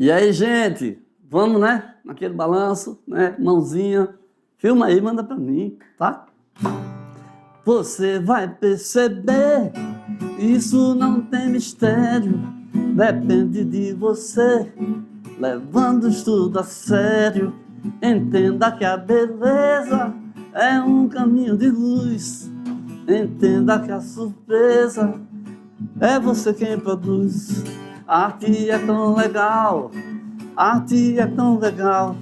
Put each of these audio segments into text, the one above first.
E aí, gente, vamos, né? Naquele balanço, né? Mãozinha. Filma aí, manda pra mim, tá? Você vai perceber, isso não tem mistério. Depende de você, levando o estudo a sério. Entenda que a beleza é um caminho de luz. Entenda que a surpresa é você quem produz. A arte é tão legal, a arte é tão legal.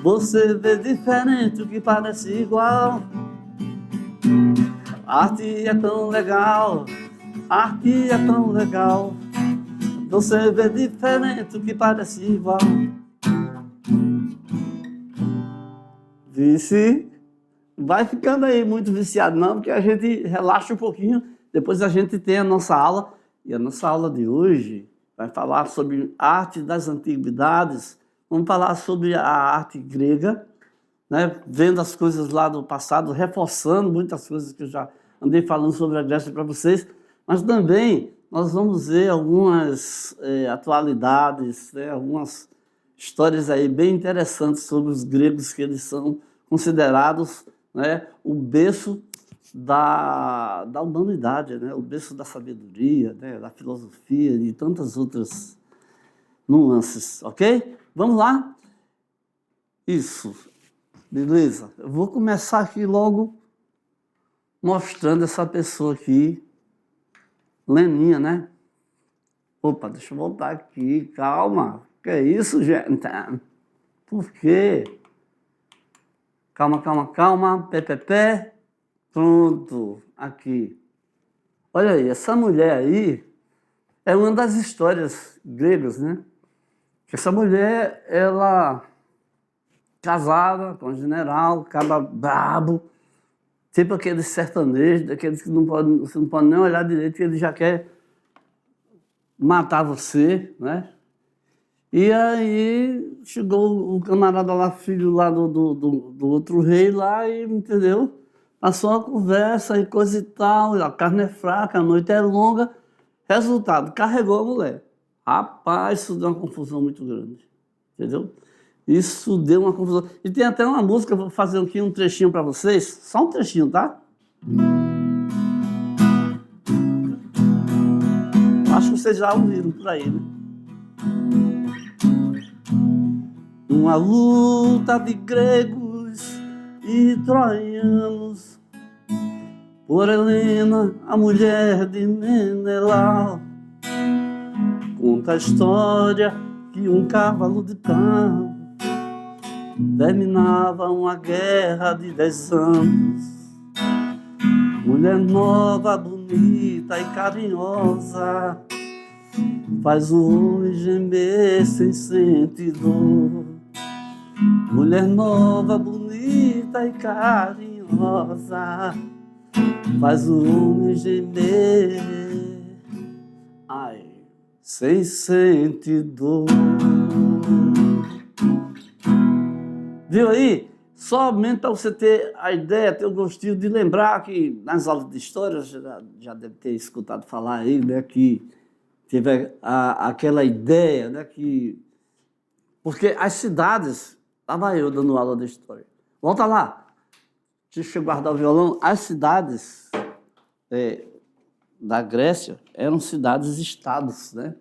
Você vê diferente o que parece igual. A arte é tão legal, a arte é tão legal. Você vê diferente o que parece igual. Vice, vai ficando aí muito viciado não, porque a gente relaxa um pouquinho, depois a gente tem a nossa aula, e a nossa aula de hoje vai falar sobre arte das antiguidades, vamos falar sobre a arte grega, né? Vendo as coisas lá do passado, reforçando muitas coisas que eu já andei falando sobre a Grécia para vocês, mas também nós vamos ver algumas atualidades, né? Algumas histórias aí bem interessantes sobre os gregos, que eles são considerados, né, o berço da humanidade, né? O berço da sabedoria, né? Da filosofia e tantas outras nuances, ok? Vamos lá? Isso. Beleza, eu vou começar aqui logo mostrando essa pessoa aqui, Leninha, né? Opa, deixa eu voltar aqui, calma. Que é isso, gente? Por quê? Calma, calma, calma, pé. Pronto, aqui. Olha aí, essa mulher aí é uma das histórias gregas, né? Essa mulher, ela casada com um general, cara brabo, tipo aquele sertanejo, daqueles que você não pode nem olhar direito, que ele já quer matar você, né? E aí chegou o camarada lá, filho lá do outro rei lá, e entendeu? Passou a conversa e coisa e tal, a carne é fraca, a noite é longa. Resultado, carregou a mulher. Rapaz, isso deu uma confusão muito grande, entendeu? Isso deu uma confusão. E tem até uma música, vou fazer aqui um trechinho para vocês, só um trechinho, tá? Acho que vocês já ouviram por aí, né? Uma luta de gregos e troianos por Helena, a mulher de Menelau. Conta a história que um cavalo de pau terminava uma guerra de 10 anos. Mulher nova, bonita e carinhosa, faz o homem gemer sem sentir dor. Mulher nova, bonita e carinhosa, faz o homem gemer, ai, sem sentir dor. Viu aí? Somente para você ter a ideia, ter o gostinho de lembrar que nas aulas de história, já deve ter escutado falar aí, né, que teve aquela ideia, né, que... Porque as cidades... Estava eu dando aula de história. Volta lá. Deixa eu guardar o violão. As cidades da Grécia eram cidades-estados, né?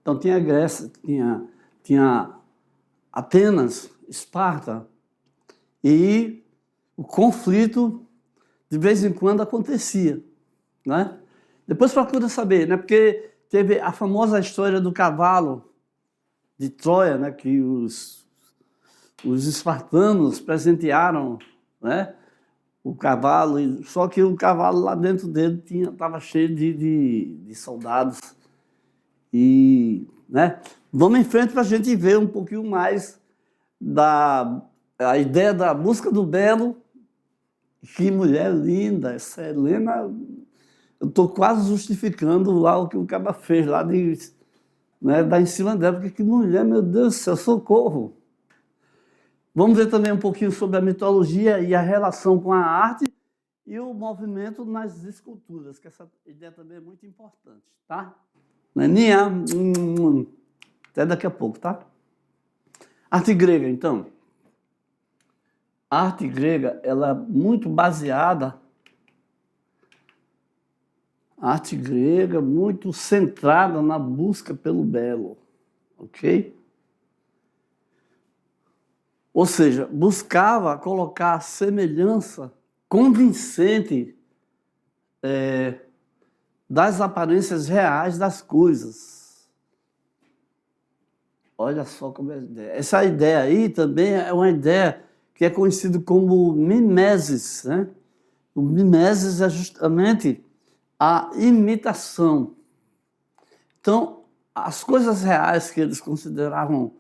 Então tinha a Grécia, tinha Atenas, Esparta, e o conflito de vez em quando acontecia, né? Depois procura saber, né? Porque teve a famosa história do cavalo de Troia, né? Que os espartanos presentearam, né, o cavalo, só que o cavalo lá dentro dele estava cheio de soldados. E, né, vamos em frente para a gente ver um pouquinho mais a ideia da busca do belo. Que mulher linda, essa Helena, eu estou quase justificando lá o que o cara fez lá, né, dar em cima dela, porque que mulher, meu Deus do céu, socorro. Vamos ver também um pouquinho sobre a mitologia e a relação com a arte e o movimento nas esculturas, que essa ideia também é muito importante, tá? Leninha, Até daqui a pouco, tá? Arte grega, então. A arte grega, ela é muito baseada. A arte grega muito centrada na busca pelo belo, ok? Ou seja, buscava colocar a semelhança convincente das aparências reais das coisas. Olha só como é a ideia. Essa ideia aí também é uma ideia que é conhecida como mimesis, né? O mimesis é justamente a imitação. Então, as coisas reais que eles consideravam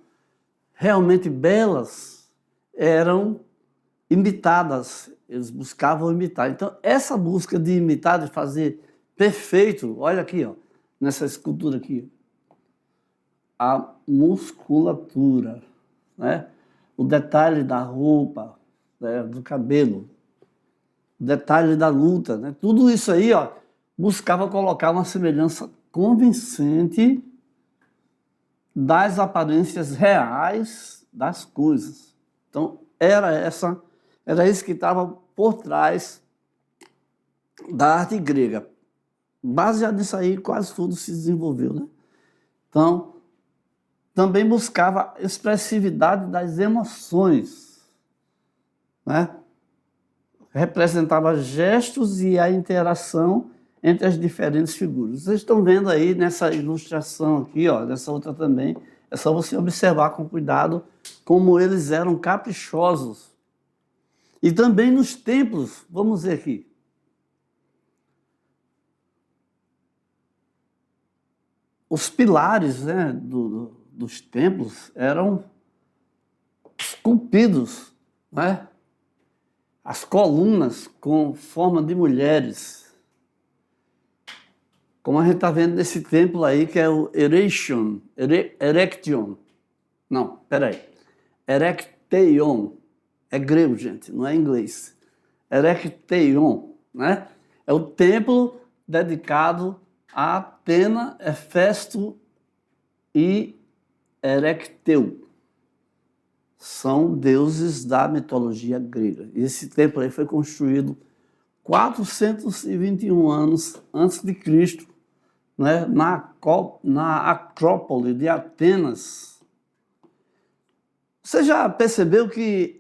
realmente belas eram imitadas, eles buscavam imitar. Então, essa busca de imitar, de fazer perfeito, olha aqui, ó, nessa escultura aqui, a musculatura, né? O detalhe da roupa, né? Do cabelo, o detalhe da luta, né? Tudo isso aí, ó, buscava colocar uma semelhança convincente das aparências reais das coisas. Então, era isso que estava por trás da arte grega. Baseado nisso aí, quase tudo se desenvolveu, né? Então, também buscava a expressividade das emoções, né? Representava gestos e a interação entre as diferentes figuras. Vocês estão vendo aí nessa ilustração aqui, ó, nessa outra também, é só você observar com cuidado como eles eram caprichosos. E também nos templos, vamos ver aqui. Os pilares, né, dos templos eram esculpidos, né? As colunas com forma de mulheres. Como a gente está vendo nesse templo aí, que é o Erection. Não, peraí. Erekteion. É grego, gente, não é inglês. Erekteion, né? É o templo dedicado a Atena, Hefesto e Erecteu. São deuses da mitologia grega. E esse templo aí foi construído 421 anos antes de Cristo, né, na Acrópole de Atenas. Você já percebeu que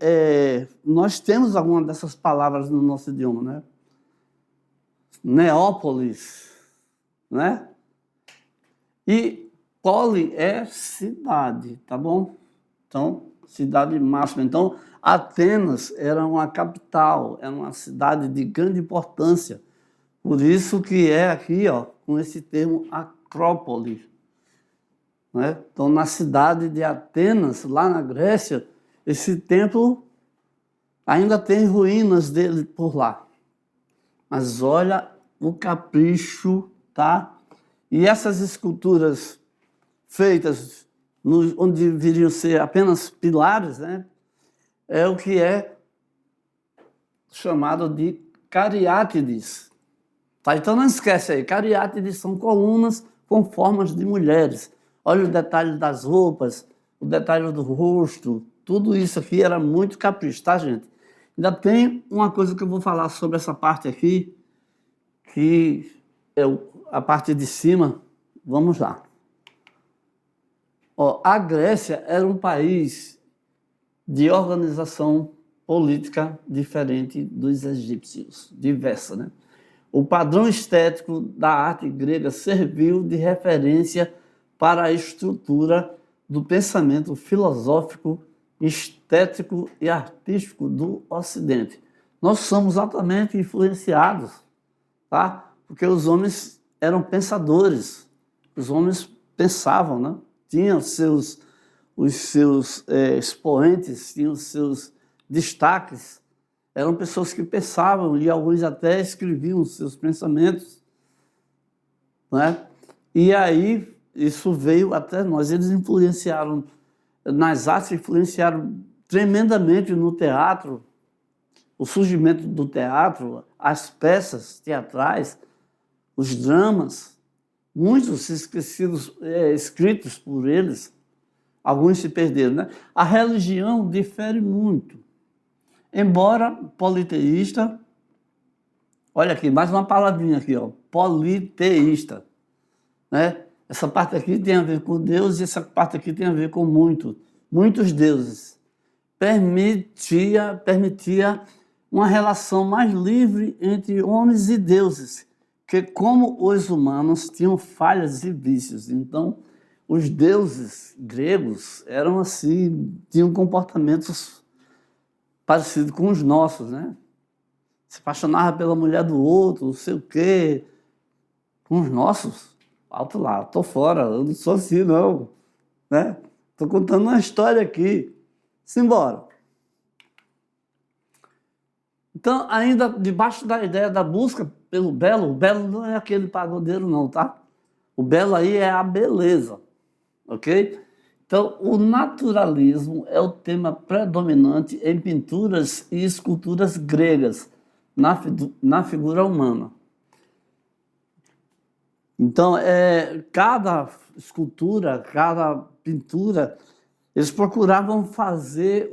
nós temos alguma dessas palavras no nosso idioma, né? Neópolis, né? E poli é cidade, tá bom? Então, cidade máxima. Então, Atenas era uma capital, era uma cidade de grande importância. Por isso que é aqui, ó, com esse termo Acrópole. Né? Então, na cidade de Atenas, lá na Grécia, esse templo ainda tem ruínas dele por lá. Mas olha o capricho, tá? E essas esculturas feitas onde viriam ser apenas pilares, né? É o que é chamado de cariátides. Tá? Então não esquece aí, cariátides são colunas com formas de mulheres. Olha o detalhe das roupas, o detalhe do rosto, tudo isso aqui era muito capricho, tá, gente? Ainda tem uma coisa que eu vou falar sobre essa parte aqui, que é a parte de cima. Vamos lá. Ó, a Grécia era um país de organização política diferente dos egípcios, diversa, né? O padrão estético da arte grega serviu de referência para a estrutura do pensamento filosófico, estético e artístico do Ocidente. Nós somos altamente influenciados, tá? Porque os homens eram pensadores, os homens pensavam, né? Tinham os seus expoentes, tinham os seus destaques. Eram pessoas que pensavam e alguns até escreviam os seus pensamentos, né? E aí isso veio até nós. Eles influenciaram nas artes, influenciaram tremendamente no teatro, o surgimento do teatro, as peças teatrais, os dramas, muitos escritos por eles, alguns se perderam, né? A religião difere muito. Embora politeísta, olha aqui, mais uma palavrinha aqui, ó, politeísta, né? Essa parte aqui tem a ver com Deus e essa parte aqui tem a ver com muitos deuses. Permitia uma relação mais livre entre homens e deuses, que como os humanos tinham falhas e vícios, então os deuses gregos eram assim, tinham comportamentos parecidos com os nossos, né? Se apaixonava pela mulher do outro, não sei o quê. Com os nossos, alto lá, tô fora, eu não sou assim não, né? Tô contando uma história aqui. Simbora. Então, ainda debaixo da ideia da busca pelo belo, o belo não é aquele pagodeiro não, tá? O belo aí é a beleza, ok? Então, o naturalismo é o tema predominante em pinturas e esculturas gregas, na figura humana. Então, cada escultura, cada pintura, eles procuravam fazer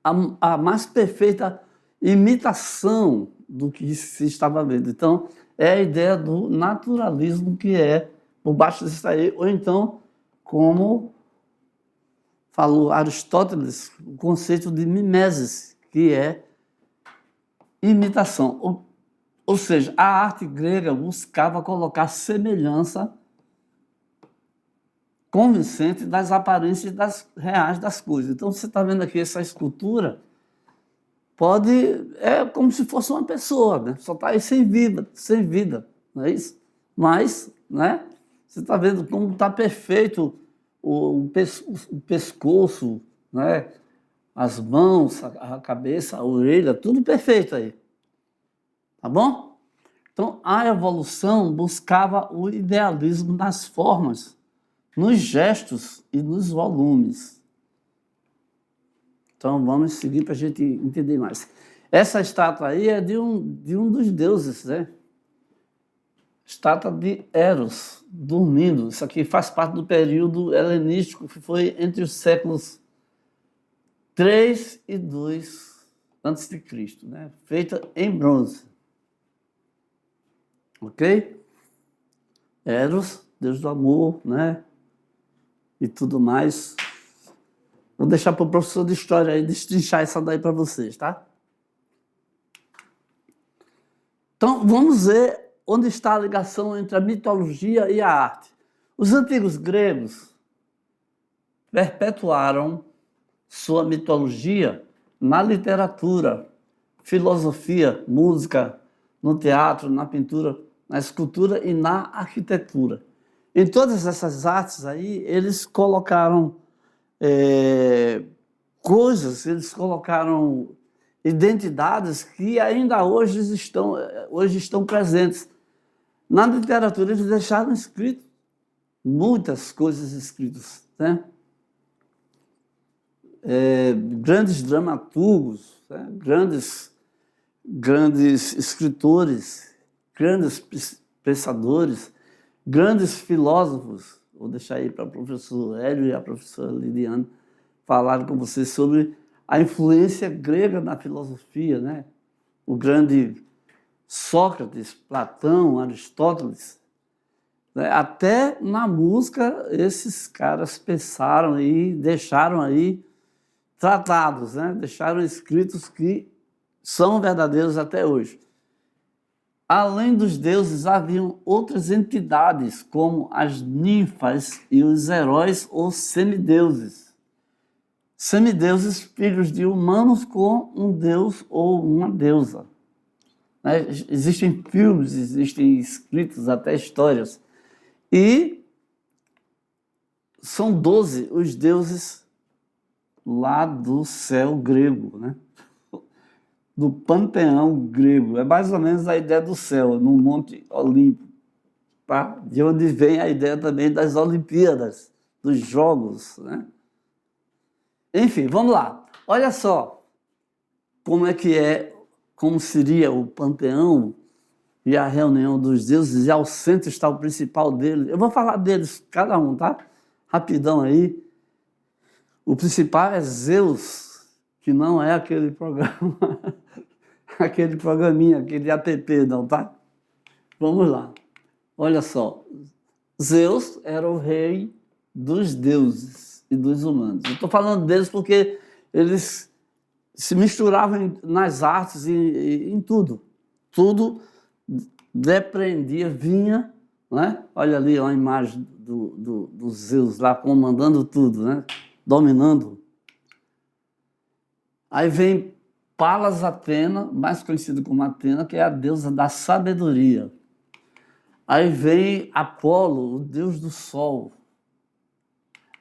a mais perfeita imitação do que se estava vendo. Então, é a ideia do naturalismo que é por baixo disso aí, ou então, como falou Aristóteles, o conceito de mimesis, que é imitação. Ou seja, a arte grega buscava colocar semelhança convincente das aparências reais das coisas. Então, você está vendo aqui essa escultura, é como se fosse uma pessoa, né? Só está aí sem vida, não é isso? Mas, né? Você está vendo como está perfeito o pescoço, né? As mãos, a cabeça, a orelha, tudo perfeito aí. Tá bom? Então, a evolução buscava o idealismo nas formas, nos gestos e nos volumes. Então, vamos seguir para a gente entender mais. Essa estátua aí é de um dos deuses, né? Estátua de Eros, dormindo. Isso aqui faz parte do período helenístico, que foi entre os séculos 3 e 2 a.C., né? Feita em bronze. Ok? Eros, deus do amor, né? E tudo mais. Vou deixar para o professor de história aí destrinchar essa daí para vocês, tá? Então, vamos ver onde está a ligação entre a mitologia e a arte. Os antigos gregos perpetuaram sua mitologia na literatura, filosofia, música, no teatro, na pintura, na escultura e na arquitetura. Em todas essas artes aí, eles colocaram coisas, eles colocaram identidades que ainda hoje estão presentes. Na literatura, eles deixaram escrito muitas coisas escritas, né? Grandes dramaturgos, né? grandes escritores, grandes pensadores, grandes filósofos. Vou deixar aí para o professor Hélio e a professora Liliane falarem com vocês sobre a influência grega na filosofia, né? O grande Sócrates, Platão, Aristóteles. Né? Até na música, esses caras pensaram e deixaram aí tratados, né? Deixaram escritos que são verdadeiros até hoje. Além dos deuses, haviam outras entidades, como as ninfas e os heróis ou semideuses. Semideuses, filhos de humanos com um deus ou uma deusa. Né? Existem filmes, existem escritos, até histórias. E são 12 os deuses lá do céu grego, né? Do panteão grego. É mais ou menos a ideia do céu, no Monte Olimpo, tá? De onde vem a ideia também das Olimpíadas, dos Jogos, né? Enfim, vamos lá. Olha só como seria o panteão e a reunião dos deuses, e ao centro está o principal deles. Eu vou falar deles, cada um, tá? rapidão aí. O principal é Zeus, que não é aquele programa, aquele programinha, aquele app, não, tá? Vamos lá. Olha só. Zeus era o rei dos deuses e dos humanos. Eu estou falando deles porque eles se misturavam nas artes e em tudo. Tudo depreendia, vinha, né? Olha ali a imagem do Zeus lá comandando tudo, né? Dominando. Aí vem Palas Atena, mais conhecida como Atena, que é a deusa da sabedoria. Aí vem Apolo, o deus do sol.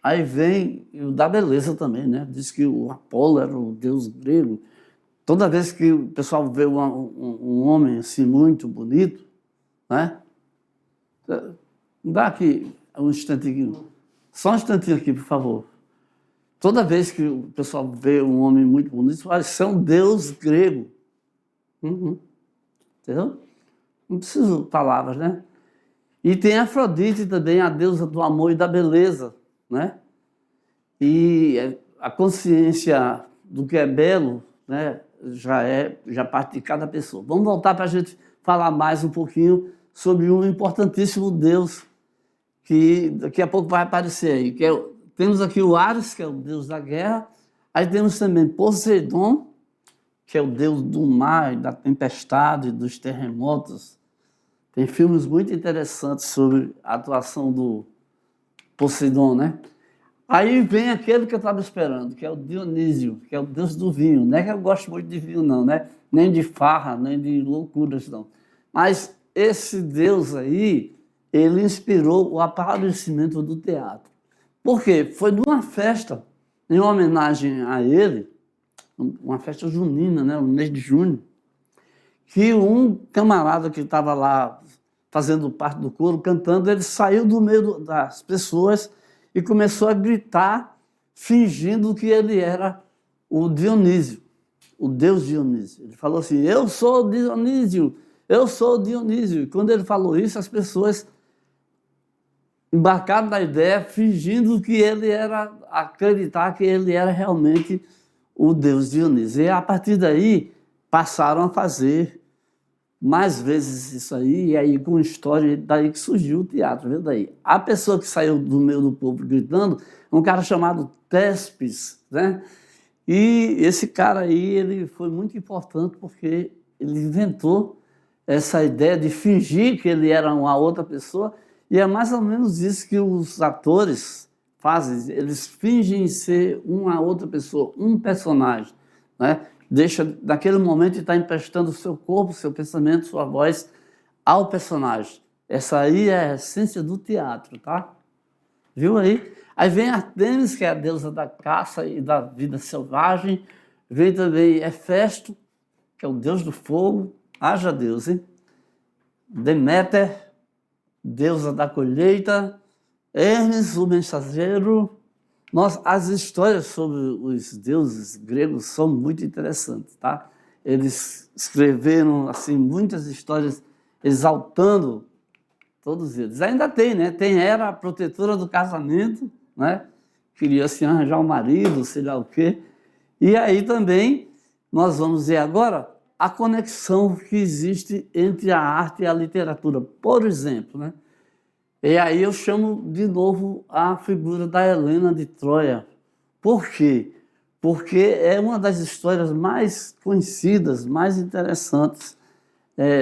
Aí vem o da beleza também, né? Diz que o Apolo era o deus grego. Toda vez que o pessoal vê um homem assim muito bonito, né? Dá aqui um instantinho. Só um instantinho aqui, por favor. Toda vez que o pessoal vê um homem muito bonito, fala, isso é um deus grego. Entendeu? Não preciso de palavras, né? E tem Afrodite também, a deusa do amor e da beleza, né? E a consciência do que é belo, né, já parte de cada pessoa. Vamos voltar para a gente falar mais um pouquinho sobre um importantíssimo deus que daqui a pouco vai aparecer aí. Temos aqui o Ares, que é o deus da guerra. Aí temos também Poseidon, que é o deus do mar, da tempestade, dos terremotos. Tem filmes muito interessantes sobre a atuação do Poseidon, né? Aí vem aquele que eu estava esperando, que é o Dionísio, que é o deus do vinho. Não é que eu gosto muito de vinho, não, né? Nem de farra, nem de loucuras, não. Mas esse deus aí, ele inspirou o aparecimento do teatro. Por quê? Foi numa festa, em homenagem a ele, uma festa junina, né? No mês de junho, que um camarada que estava lá fazendo parte do coro, cantando, ele saiu do meio das pessoas e começou a gritar, fingindo que ele era o Dionísio, o deus Dionísio. Ele falou assim, eu sou Dionísio, eu sou Dionísio. E quando ele falou isso, as pessoas embarcaram na ideia, fingindo que ele era, acreditar que ele era realmente o deus Dionísio. E a partir daí, passaram a fazer mais vezes isso aí, e aí com história, daí que surgiu o teatro, viu daí? A pessoa que saiu do meio do povo gritando, um cara chamado Tespes, né? E esse cara aí, ele foi muito importante porque ele inventou essa ideia de fingir que ele era uma outra pessoa, e é mais ou menos isso que os atores fazem, eles fingem ser uma outra pessoa, um personagem, né? Deixa, naquele momento, estar emprestando o seu corpo, seu pensamento, sua voz ao personagem. Essa aí é a essência do teatro, tá? Viu aí? Aí vem Artemis, que é a deusa da caça e da vida selvagem. Vem também Hefesto, que é o deus do fogo. Haja Deus, hein? Deméter, deusa da colheita. Hermes, o mensageiro. As histórias sobre os deuses gregos são muito interessantes, tá? Eles escreveram assim muitas histórias exaltando todos eles. Ainda tem, né? Tem Hera, a protetora do casamento, né? Queria se arranjar um marido, sei lá o quê. E aí também nós vamos ver agora a conexão que existe entre a arte e a literatura, por exemplo, né? E aí eu chamo de novo a figura da Helena de Troia. Por quê? Porque é uma das histórias mais conhecidas, mais interessantes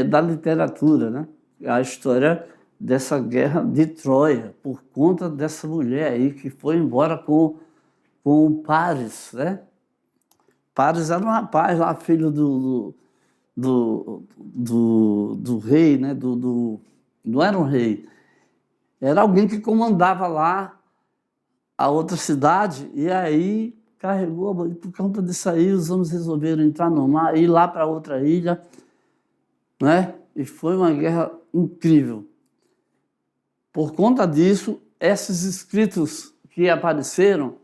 da literatura, né? A história dessa guerra de Troia, por conta dessa mulher aí que foi embora com o Paris, né? Paris era um rapaz lá, filho do rei, né? Não era um rei. Era alguém que comandava lá a outra cidade, e aí carregou, e por conta disso aí os homens resolveram entrar no mar, ir lá para outra ilha, né? E foi uma guerra incrível. Por conta disso, esses escritos que apareceram,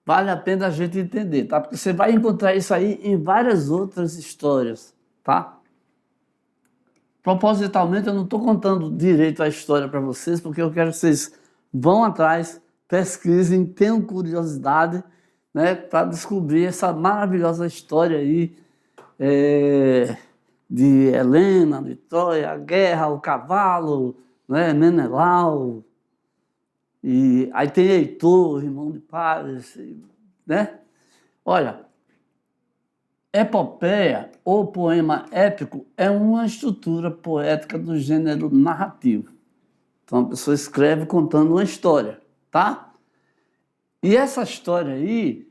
vale a pena a gente entender, tá? Porque você vai encontrar isso aí em várias outras histórias, tá? Propositalmente, eu não estou contando direito a história para vocês, porque eu quero que vocês vão atrás, pesquisem, tenham curiosidade, né, para descobrir essa maravilhosa história aí de Helena, de Troia, a guerra, o cavalo, né, Menelau, e aí tem Heitor, irmão de Paris, né? Olha, epopeia ou poema épico é uma estrutura poética do gênero narrativo. Então a pessoa escreve contando uma história, tá? E essa história aí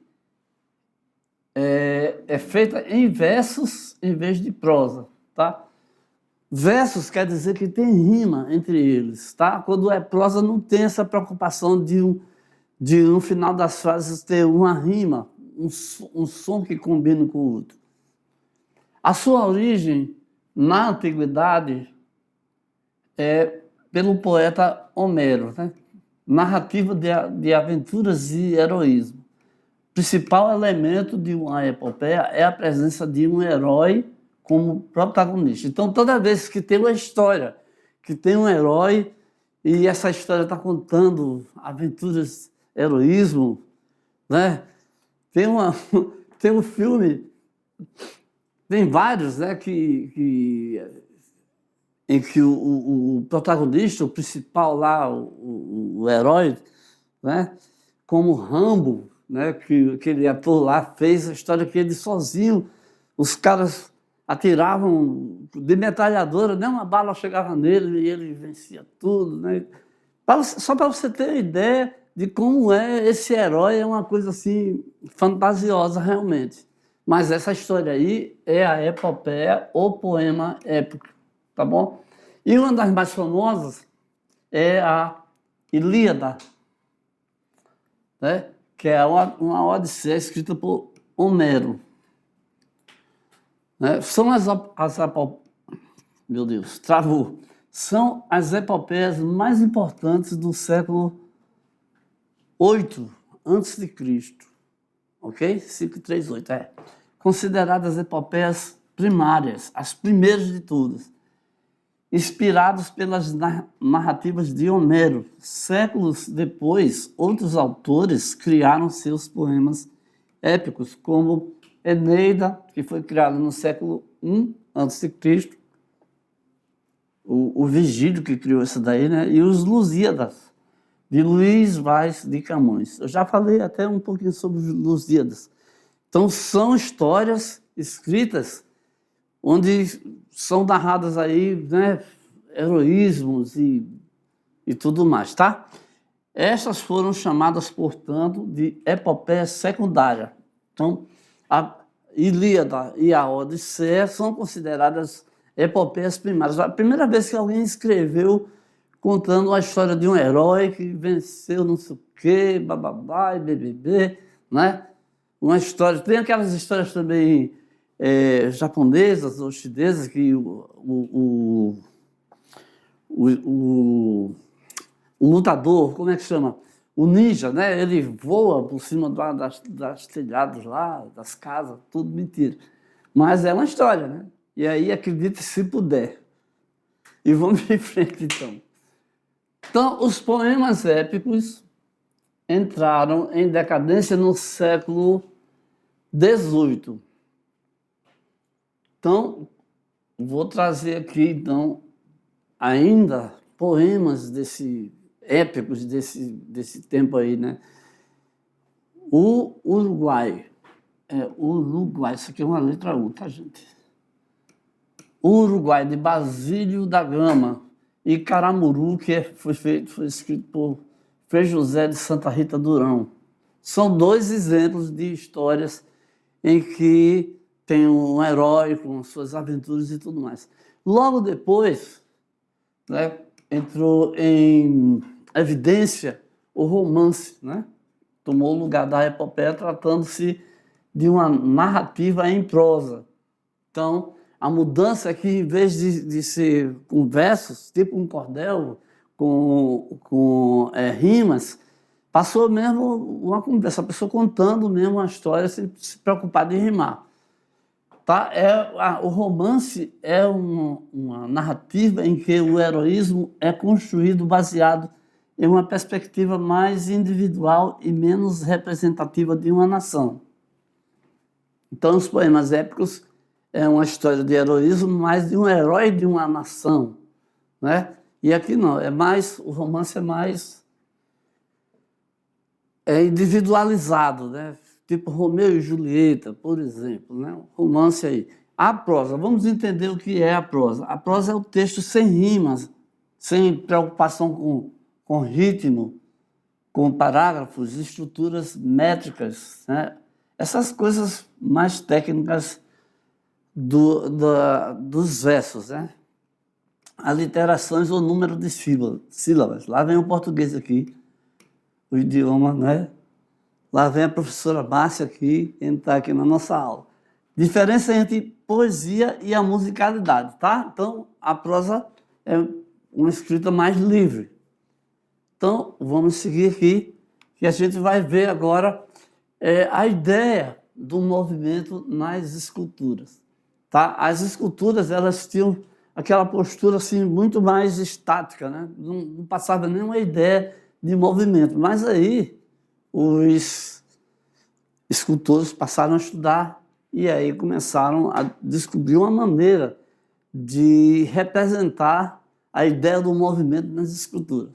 é feita em versos em vez de prosa, tá? Versos quer dizer que tem rima entre eles, tá? Quando é prosa não tem essa preocupação de no final das frases ter uma rima, um som que combina com o outro. A sua origem na antiguidade é pelo poeta Homero, né? Narrativa de aventuras e heroísmo. O principal elemento de uma epopeia é a presença de um herói como protagonista. Então, toda vez que tem uma história, que tem um herói, e essa história está contando aventuras, heroísmo, né? Tem um filme, tem vários, né, em que o protagonista, o principal lá, o herói, né, como Rambo, né, que aquele ator lá fez a história que ele sozinho, os caras atiravam de metralhadora, nem uma bala chegava nele e ele vencia tudo, né? Só para você ter uma ideia de como é esse herói, é uma coisa assim fantasiosa realmente. Mas essa história aí é a epopeia ou poema épico, tá bom? E uma das mais famosas é a Ilíada, né? Que é uma Odisseia escrita por Homero. Né? São meu Deus, travou. São as epopeias mais importantes do século VIII a.C., ok? 538, consideradas epopeias primárias, as primeiras de todas, inspiradas pelas narrativas de Homero. Séculos depois, outros autores criaram seus poemas épicos, como Eneida, que foi criado no século I a.C., o Virgílio que criou isso daí, né? E os Lusíadas, de Luís Vaz de Camões. Eu já falei até um pouquinho sobre os Lusíadas. Então, são histórias escritas onde são narradas aí, né, heroísmos e tudo mais, tá? Essas foram chamadas, portanto, de epopeia secundária. Então, a Ilíada e a Odisseia são consideradas epopeias primárias. A primeira vez que alguém escreveu contando a história de um herói que venceu não sei o quê, bababá e bbb, né? Uma história... Tem aquelas histórias também japonesas ou chinesas que o lutador, como é que chama? O ninja, né? Ele voa por cima das telhados lá, das casas, tudo mentira. Mas é uma história, né? E aí acredite se puder. E vamos em frente, então. Então, os poemas épicos entraram em decadência no século XVIII. Então, vou trazer aqui, então, ainda poemas épicos desse tempo aí, né? O Uruguai. Uruguai, isso aqui é uma letra U, tá, gente? O Uruguai, de Basílio da Gama, e Caramuru, que foi escrito por Frei José de Santa Rita Durão. São dois exemplos de histórias em que tem um herói com suas aventuras e tudo mais. Logo depois, né, entrou em evidência o romance, né? Tomou o lugar da epopeia, tratando-se de uma narrativa em prosa. Então, a mudança é que, em vez de ser com versos, tipo um cordel, com rimas, passou mesmo uma conversa, a pessoa contando mesmo uma história sem se preocupar em rimar. Tá? O romance é uma narrativa em que o heroísmo é construído baseado em uma perspectiva mais individual e menos representativa de uma nação. Então, os poemas épicos é uma história de heroísmo, mais de um herói de uma nação, né? E aqui não, o romance é individualizado, né? Tipo Romeu e Julieta, por exemplo, né? Um romance aí. A prosa, vamos entender o que é a prosa. A prosa é o texto sem rimas, sem preocupação com ritmo, com parágrafos, estruturas métricas, né? Essas coisas mais técnicas dos versos, né? Aliterações ou número de sílabas. Lá vem o português aqui, o idioma, né? Lá vem a professora Márcia aqui, que está aqui na nossa aula. Diferença entre poesia e a musicalidade, tá? Então, a prosa é uma escrita mais livre. Então, vamos seguir aqui, que a gente vai ver agora a ideia do movimento nas esculturas. Tá? As esculturas, elas tinham aquela postura assim, muito mais estática, né? Não passava nenhuma ideia de movimento. Mas aí, os escultores passaram a estudar e aí começaram a descobrir uma maneira de representar a ideia do movimento nas esculturas.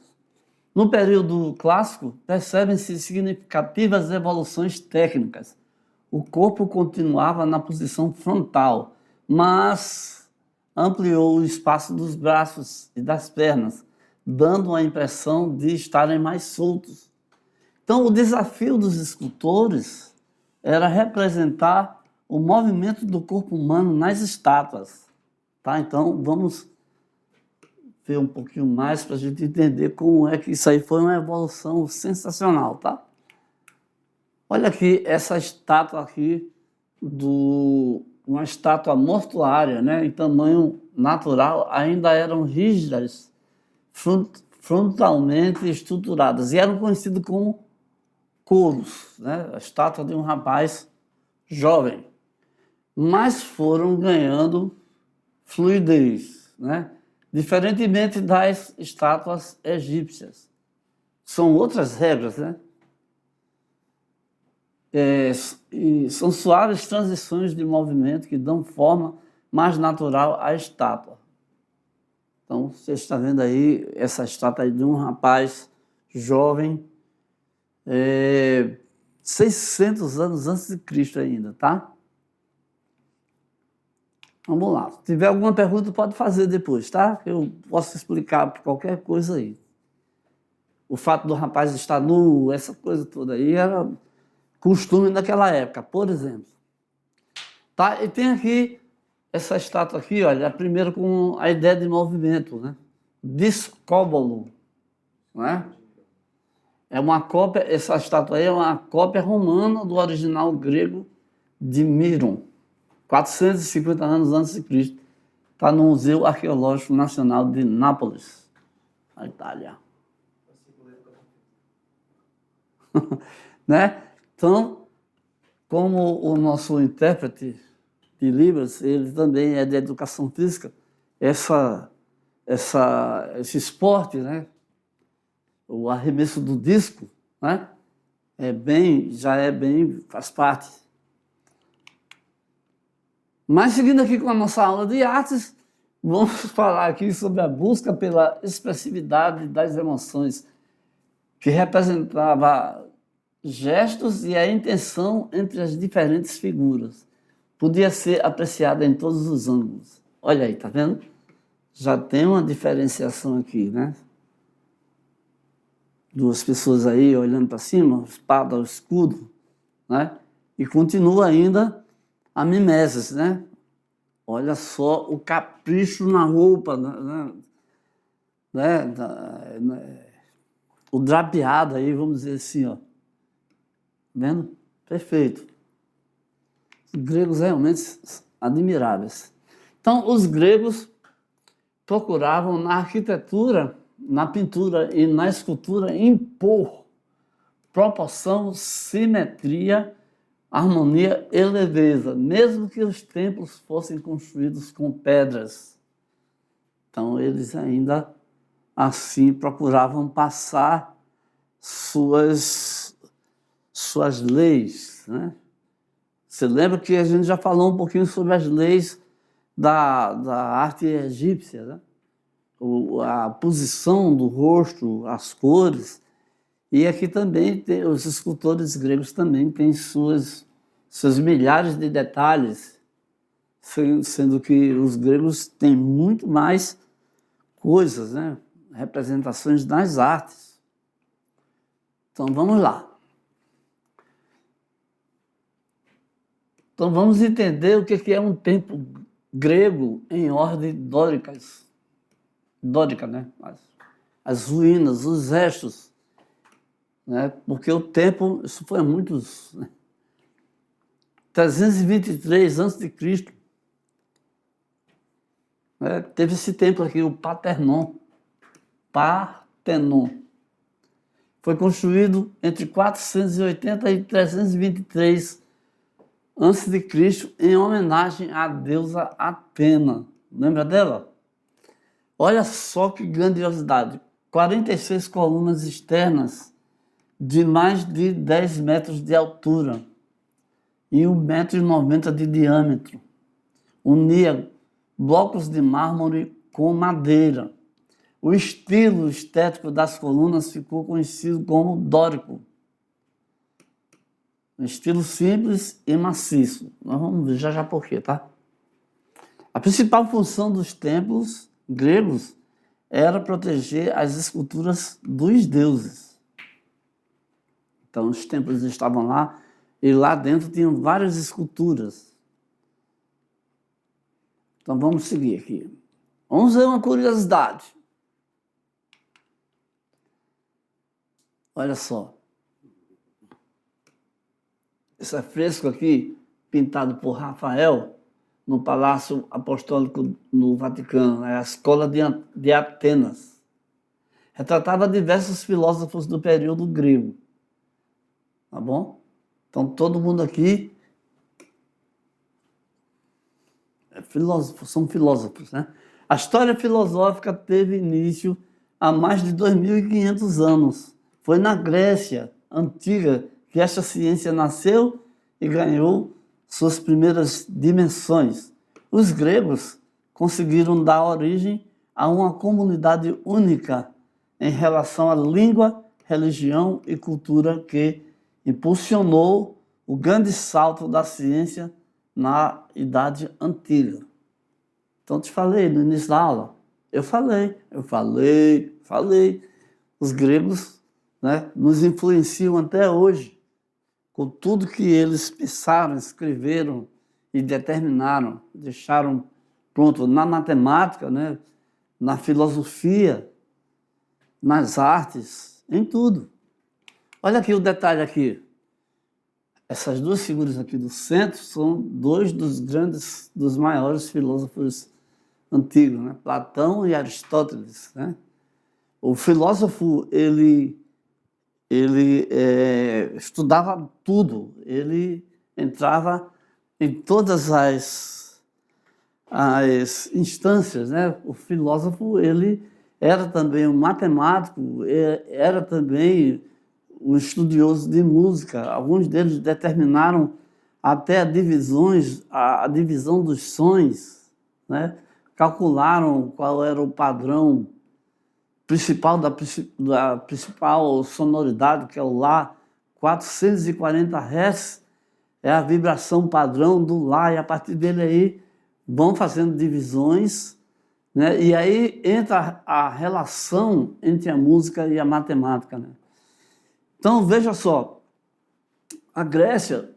No período clássico, percebem-se significativas evoluções técnicas. O corpo continuava na posição frontal, mas ampliou o espaço dos braços e das pernas, dando a impressão de estarem mais soltos. Então, o desafio dos escultores era representar o movimento do corpo humano nas estátuas. Tá? Então, vamos ver um pouquinho mais para a gente entender como é que isso aí foi uma evolução sensacional, tá? Olha aqui essa estátua aqui, uma estátua mortuária, né, em tamanho natural, ainda eram rígidas, frontalmente estruturadas, e eram conhecidas como couros, né, a estátua de um rapaz jovem, mas foram ganhando fluidez, né? Diferentemente das estátuas egípcias. São outras regras, né? E são suaves transições de movimento que dão forma mais natural à estátua. Então, você está vendo aí essa estátua aí de um rapaz jovem, 600 anos antes de Cristo ainda, tá? Vamos lá. Se tiver alguma pergunta, pode fazer depois, tá? Eu posso explicar qualquer coisa aí. O fato do rapaz estar nu, essa coisa toda aí, era costume daquela época, por exemplo. Tá? E tem aqui, essa estátua aqui, olha, a primeira com a ideia de movimento, né? Discóbolo, né? É uma cópia, essa estátua aí é uma cópia romana do original grego de Miron. 450 anos antes de Cristo. Está no Museu Arqueológico Nacional de Nápoles, na Itália. Né? Então, como o nosso intérprete de Libras, ele também é de educação física, esse esporte, né? O arremesso do disco, né? Faz parte. Mas seguindo aqui com a nossa aula de artes, vamos falar aqui sobre a busca pela expressividade das emoções, que representava gestos e a intenção entre as diferentes figuras. Podia ser apreciada em todos os ângulos. Olha aí, tá vendo? Já tem uma diferenciação aqui, né? Duas pessoas aí olhando para cima, espada ao escudo, né? E continua ainda a mimeses, né? Olha só o capricho na roupa, né? O drapeado aí, vamos dizer assim, ó. Vendo? Perfeito. Os gregos realmente admiráveis. Então, os gregos procuravam na arquitetura, na pintura e na escultura impor proporção, simetria, harmonia e leveza, mesmo que os templos fossem construídos com pedras. Então, eles ainda assim procuravam passar suas leis, né? Você lembra que a gente já falou um pouquinho sobre as leis da arte egípcia, né? A posição do rosto, as cores. E aqui também os escultores gregos também têm seus milhares de detalhes, sendo que os gregos têm muito mais coisas, né? Representações nas artes. Então vamos lá. Então vamos entender o que é um templo grego em ordem dórica, né? As ruínas, os restos, né? Porque o templo, isso foi há muitos, né? 323 a.C., né? Teve esse templo aqui, o Partenon. Foi construído entre 480 e 323 a.C., em homenagem à deusa Atena. Lembra dela? Olha só que grandiosidade. 46 colunas externas de mais de 10 metros de altura e 1,90 m de diâmetro. Unia blocos de mármore com madeira. O estilo estético das colunas ficou conhecido como dórico. Um estilo simples e maciço. Nós vamos ver já por quê, tá? A principal função dos templos gregos era proteger as esculturas dos deuses. Então, os templos estavam lá e lá dentro tinham várias esculturas. Então, vamos seguir aqui. Vamos ver uma curiosidade. Olha só. Esse fresco aqui, pintado por Rafael, no Palácio Apostólico no Vaticano, é a Escola de Atenas. Retratava diversos filósofos do período grego. Tá bom? Então, todo mundo aqui é filósofo, são filósofos, né? A história filosófica teve início há mais de 2.500 anos. Foi na Grécia antiga que esta ciência nasceu e ganhou suas primeiras dimensões. Os gregos conseguiram dar origem a uma comunidade única em relação à língua, religião e cultura que impulsionou o grande salto da ciência na Idade Antiga. Então, te falei no início da aula. Eu falei. Os gregos, né, nos influenciam até hoje com tudo que eles pensaram, escreveram e determinaram, deixaram pronto na matemática, né, na filosofia, nas artes, em tudo. Olha aqui o detalhe aqui. Essas duas figuras aqui do centro são dois dos maiores filósofos antigos, né? Platão e Aristóteles, né? O filósofo, ele estudava tudo, ele entrava em todas as instâncias, né? O filósofo, ele era também um matemático, era também um estudioso de música. Alguns deles determinaram até a divisão dos sons, né? Calcularam qual era o padrão principal da principal sonoridade, que é o Lá. 440 Hz é a vibração padrão do Lá, e a partir dele aí vão fazendo divisões, né? E aí entra a relação entre a música e a matemática, né? Então, veja só, a Grécia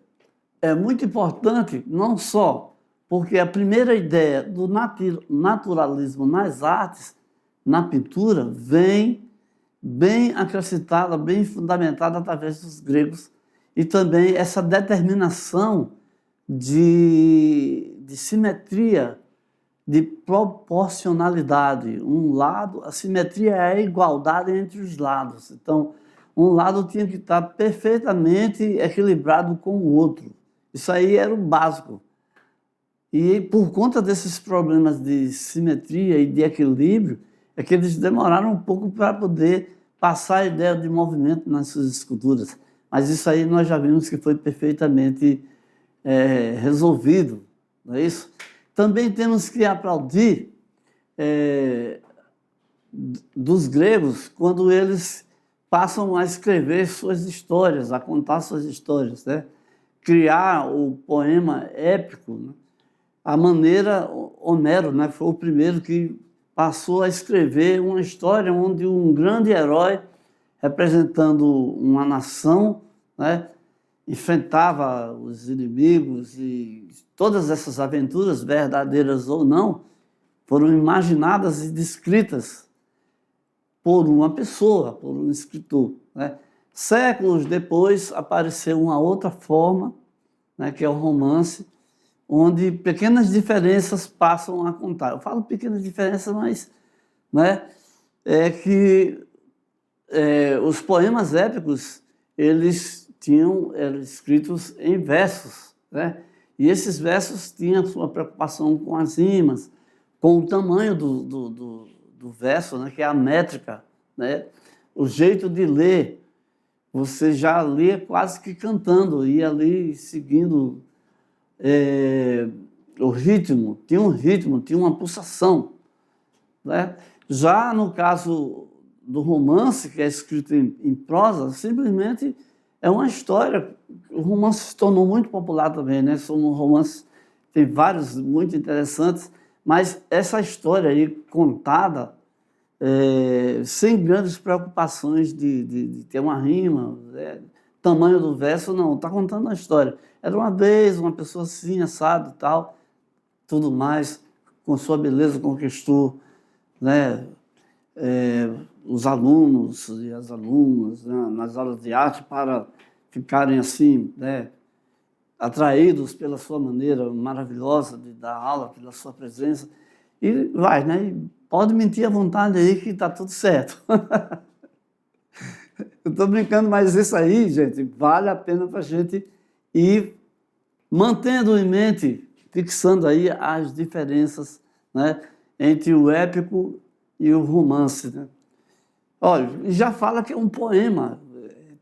é muito importante, não só porque a primeira ideia do naturalismo nas artes, na pintura, vem bem acrescentada, bem fundamentada através dos gregos, e também essa determinação de simetria, de proporcionalidade. Um lado, a simetria é a igualdade entre os lados. Então, um lado tinha que estar perfeitamente equilibrado com o outro. Isso aí era o básico. E por conta desses problemas de simetria e de equilíbrio, é que eles demoraram um pouco para poder passar a ideia de movimento nas suas esculturas. Mas isso aí nós já vimos que foi perfeitamente resolvido, não é isso? Também temos que aplaudir dos gregos quando eles passam a escrever suas histórias, a contar suas histórias, né? Criar o poema épico, né? A maneira, Homero, né, foi o primeiro que passou a escrever uma história onde um grande herói, representando uma nação, né, enfrentava os inimigos, e todas essas aventuras, verdadeiras ou não, foram imaginadas e descritas por uma pessoa, por um escritor, né? Séculos depois apareceu uma outra forma, né, que é o romance, onde pequenas diferenças passam a contar. Eu falo pequenas diferenças, mas, né, é que os poemas épicos, eles eram escritos em versos, né? E esses versos tinham sua preocupação com as rimas, com o tamanho do verso, né, que é a métrica, né? O jeito de ler, você já lia quase que cantando, ia ali seguindo o ritmo, tinha uma pulsação, né? Já no caso do romance, que é escrito em prosa, simplesmente é uma história. O romance se tornou muito popular também, né? São romances, tem vários muito interessantes, mas essa história aí contada sem grandes preocupações de ter uma rima, tamanho do verso, não, está contando a história. Era uma vez uma pessoa assim, assado e tal, tudo mais, com sua beleza conquistou, né, os alunos e as alunas, né, nas aulas de arte, para ficarem assim, né, atraídos pela sua maneira maravilhosa de dar aula, pela sua presença. E vai, né? E pode mentir à vontade aí que está tudo certo. Eu estou brincando, mas isso aí, gente, vale a pena para a gente ir mantendo em mente, fixando aí as diferenças, né, entre o épico e o romance, né? Olha, já fala que é um poema,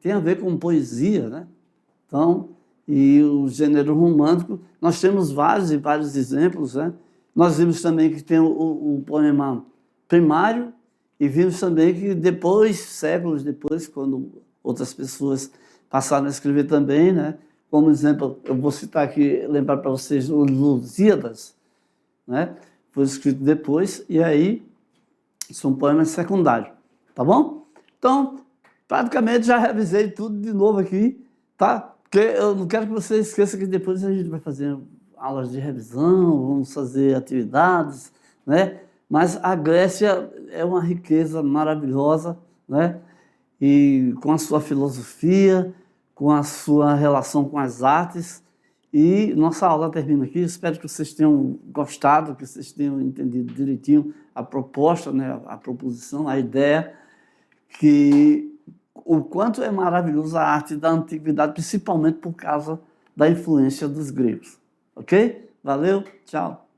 tem a ver com poesia, né? Então, e o gênero romântico, nós temos vários e vários exemplos, né? Nós vimos também que tem o poema primário, e vimos também que depois, séculos depois, quando outras pessoas passaram a escrever também, né? Como exemplo, eu vou citar aqui, lembrar para vocês, o Lusíadas, né? Foi escrito depois, e aí são poemas secundários, tá bom? Então, praticamente já revisei tudo de novo aqui, tá? Porque eu não quero que você esqueça que depois a gente vai fazer aulas de revisão, vamos fazer atividades, né? Mas a Grécia é uma riqueza maravilhosa, né? E com a sua filosofia, com a sua relação com as artes. E nossa aula termina aqui. Espero que vocês tenham gostado, que vocês tenham entendido direitinho a proposta, né? A proposição, a ideia, que o quanto é maravilhosa a arte da antiguidade, principalmente por causa da influência dos gregos. Ok? Valeu, tchau.